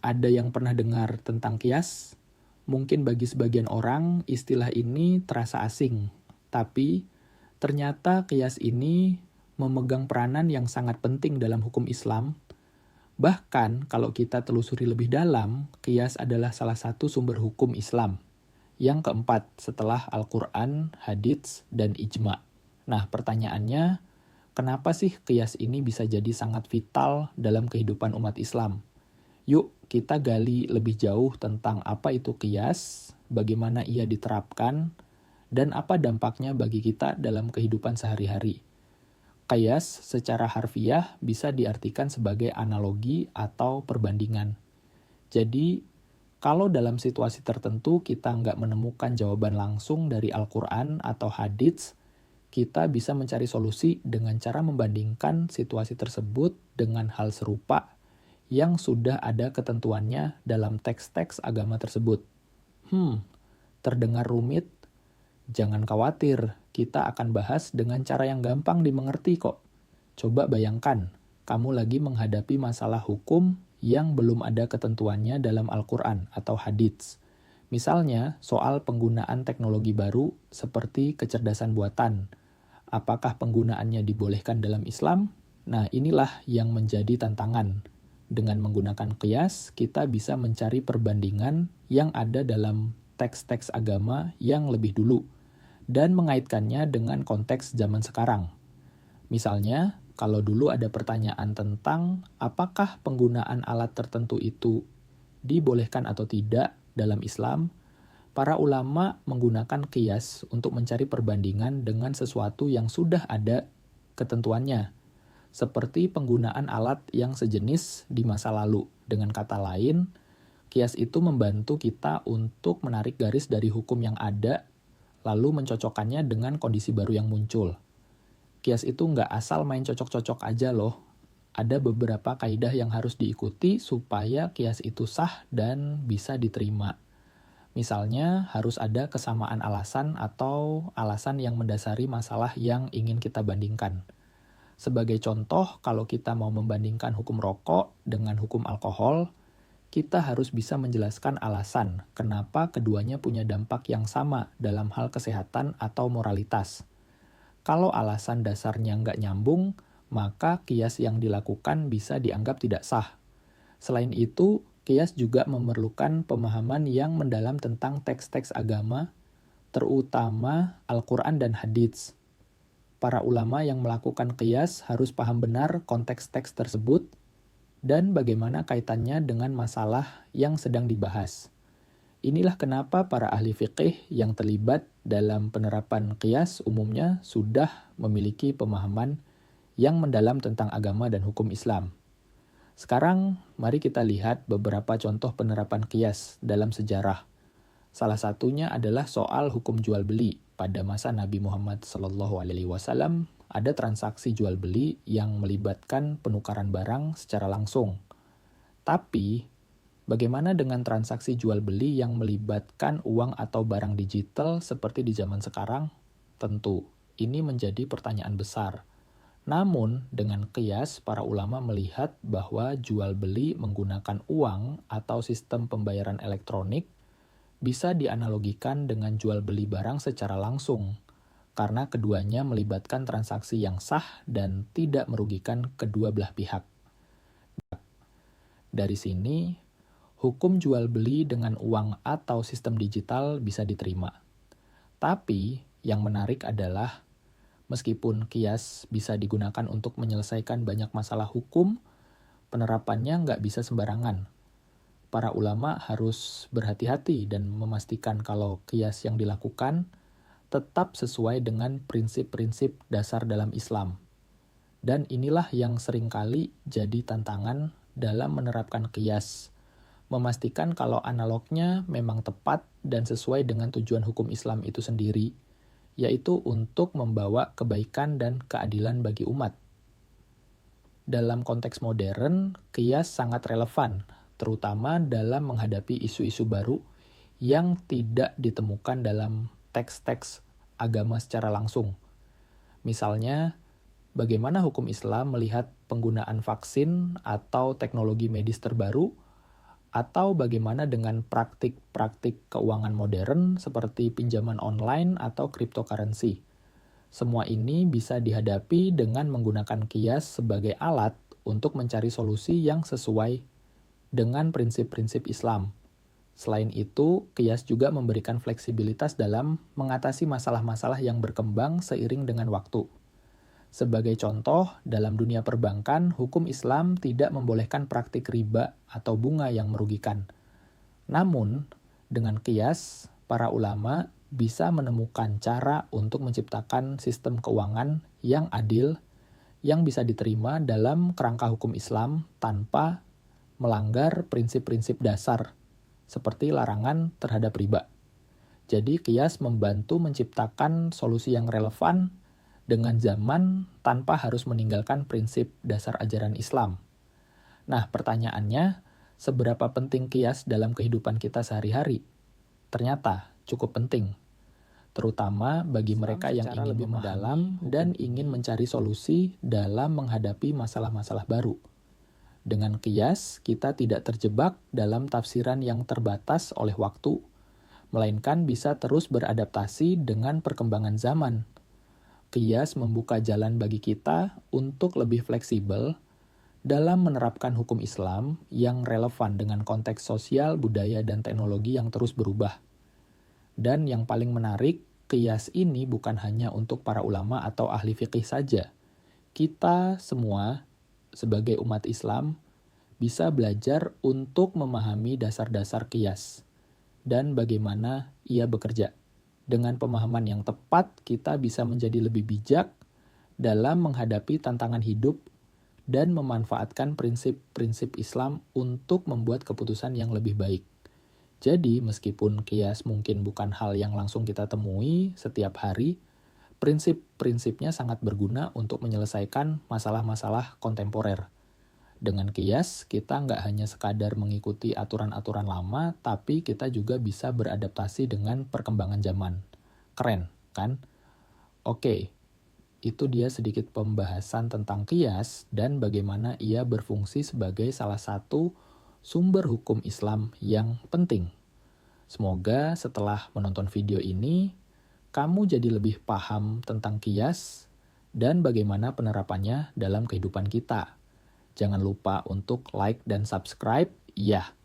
Ada yang pernah dengar tentang kias? Mungkin bagi sebagian orang istilah ini terasa asing, tapi ternyata kias ini memegang peranan yang sangat penting dalam hukum Islam. Bahkan kalau kita telusuri lebih dalam, kias adalah salah satu sumber hukum Islam. Yang keempat setelah Al-Quran, hadits, dan ijma. Nah pertanyaannya, kenapa sih kias ini bisa jadi sangat vital dalam kehidupan umat Islam? Yuk kita gali lebih jauh tentang apa itu kias, bagaimana ia diterapkan, dan apa dampaknya bagi kita dalam kehidupan sehari-hari. Kias secara harfiah bisa diartikan sebagai analogi atau perbandingan. Jadi, kalau dalam situasi tertentu kita nggak menemukan jawaban langsung dari Al-Quran atau hadits, kita bisa mencari solusi dengan cara membandingkan situasi tersebut dengan hal serupa yang sudah ada ketentuannya dalam teks-teks agama tersebut. Terdengar rumit? Jangan khawatir, kita akan bahas dengan cara yang gampang dimengerti kok. Coba bayangkan, kamu lagi menghadapi masalah hukum yang belum ada ketentuannya dalam Al-Quran atau hadits. Misalnya, soal penggunaan teknologi baru seperti kecerdasan buatan. Apakah penggunaannya dibolehkan dalam Islam? Nah, inilah yang menjadi tantangan. Dengan menggunakan kias, kita bisa mencari perbandingan yang ada dalam teks-teks agama yang lebih dulu dan mengaitkannya dengan konteks zaman sekarang. Misalnya, kalau dulu ada pertanyaan tentang apakah penggunaan alat tertentu itu dibolehkan atau tidak dalam Islam, para ulama menggunakan kias untuk mencari perbandingan dengan sesuatu yang sudah ada ketentuannya, seperti penggunaan alat yang sejenis di masa lalu. Dengan kata lain, kias itu membantu kita untuk menarik garis dari hukum yang ada, lalu mencocokkannya dengan kondisi baru yang muncul. Kias itu nggak asal main cocok-cocok aja loh. Ada beberapa kaidah yang harus diikuti supaya kias itu sah dan bisa diterima. Misalnya, harus ada kesamaan alasan atau alasan yang mendasari masalah yang ingin kita bandingkan. Sebagai contoh, kalau kita mau membandingkan hukum rokok dengan hukum alkohol, kita harus bisa menjelaskan alasan kenapa keduanya punya dampak yang sama dalam hal kesehatan atau moralitas. Kalau alasan dasarnya nggak nyambung, maka kias yang dilakukan bisa dianggap tidak sah. Selain itu, kias juga memerlukan pemahaman yang mendalam tentang teks-teks agama, terutama Al-Quran dan hadits. Para ulama yang melakukan kias harus paham benar konteks teks tersebut dan bagaimana kaitannya dengan masalah yang sedang dibahas. Inilah kenapa para ahli fiqih yang terlibat dalam penerapan kias umumnya sudah memiliki pemahaman yang mendalam tentang agama dan hukum Islam. Sekarang, mari kita lihat beberapa contoh penerapan kias dalam sejarah. Salah satunya adalah soal hukum jual beli. Pada masa Nabi Muhammad SAW, ada transaksi jual beli yang melibatkan penukaran barang secara langsung. Tapi, bagaimana dengan transaksi jual beli yang melibatkan uang atau barang digital seperti di zaman sekarang? Tentu, ini menjadi pertanyaan besar. Namun, dengan kias, para ulama melihat bahwa jual beli menggunakan uang atau sistem pembayaran elektronik bisa dianalogikan dengan jual beli barang secara langsung, karena keduanya melibatkan transaksi yang sah dan tidak merugikan kedua belah pihak. Dari sini, hukum jual beli dengan uang atau sistem digital bisa diterima. Tapi, yang menarik adalah, meskipun kias bisa digunakan untuk menyelesaikan banyak masalah hukum, penerapannya nggak bisa sembarangan. Para ulama harus berhati-hati dan memastikan kalau kias yang dilakukan tetap sesuai dengan prinsip-prinsip dasar dalam Islam. Dan inilah yang seringkali jadi tantangan dalam menerapkan kias, memastikan kalau analognya memang tepat dan sesuai dengan tujuan hukum Islam itu sendiri, yaitu untuk membawa kebaikan dan keadilan bagi umat. Dalam konteks modern, kias sangat relevan, terutama dalam menghadapi isu-isu baru yang tidak ditemukan dalam teks-teks agama secara langsung. Misalnya, bagaimana hukum Islam melihat penggunaan vaksin atau teknologi medis terbaru Atau bagaimana dengan praktik-praktik keuangan modern seperti pinjaman online atau cryptocurrency? Semua ini bisa dihadapi dengan menggunakan kias sebagai alat untuk mencari solusi yang sesuai dengan prinsip-prinsip Islam. Selain itu, kias juga memberikan fleksibilitas dalam mengatasi masalah-masalah yang berkembang seiring dengan waktu. Sebagai contoh, dalam dunia perbankan, hukum Islam tidak membolehkan praktik riba atau bunga yang merugikan. Namun, dengan kias, para ulama bisa menemukan cara untuk menciptakan sistem keuangan yang adil, yang bisa diterima dalam kerangka hukum Islam tanpa melanggar prinsip-prinsip dasar, seperti larangan terhadap riba. Jadi, kias membantu menciptakan solusi yang relevan dengan zaman tanpa harus meninggalkan prinsip dasar ajaran Islam. Nah, pertanyaannya, seberapa penting kias dalam kehidupan kita sehari-hari? Ternyata cukup penting, terutama bagi mereka yang ingin lebih mendalam dan ingin mencari solusi dalam menghadapi masalah-masalah baru. Dengan kias, kita tidak terjebak dalam tafsiran yang terbatas oleh waktu, melainkan bisa terus beradaptasi dengan perkembangan zaman. Kias membuka jalan bagi kita untuk lebih fleksibel dalam menerapkan hukum Islam yang relevan dengan konteks sosial, budaya, dan teknologi yang terus berubah. Dan yang paling menarik, kias ini bukan hanya untuk para ulama atau ahli fikih saja. Kita semua, sebagai umat Islam, bisa belajar untuk memahami dasar-dasar kias dan bagaimana ia bekerja. Dengan pemahaman yang tepat, kita bisa menjadi lebih bijak dalam menghadapi tantangan hidup dan memanfaatkan prinsip-prinsip Islam untuk membuat keputusan yang lebih baik. Jadi, meskipun kias mungkin bukan hal yang langsung kita temui setiap hari, prinsip-prinsipnya sangat berguna untuk menyelesaikan masalah-masalah kontemporer. Dengan kias, kita nggak hanya sekadar mengikuti aturan-aturan lama, tapi kita juga bisa beradaptasi dengan perkembangan zaman. Keren, kan? Oke, itu dia sedikit pembahasan tentang kias dan bagaimana ia berfungsi sebagai salah satu sumber hukum Islam yang penting. Semoga setelah menonton video ini, kamu jadi lebih paham tentang kias dan bagaimana penerapannya dalam kehidupan kita. Jangan lupa untuk like dan subscribe. Ya,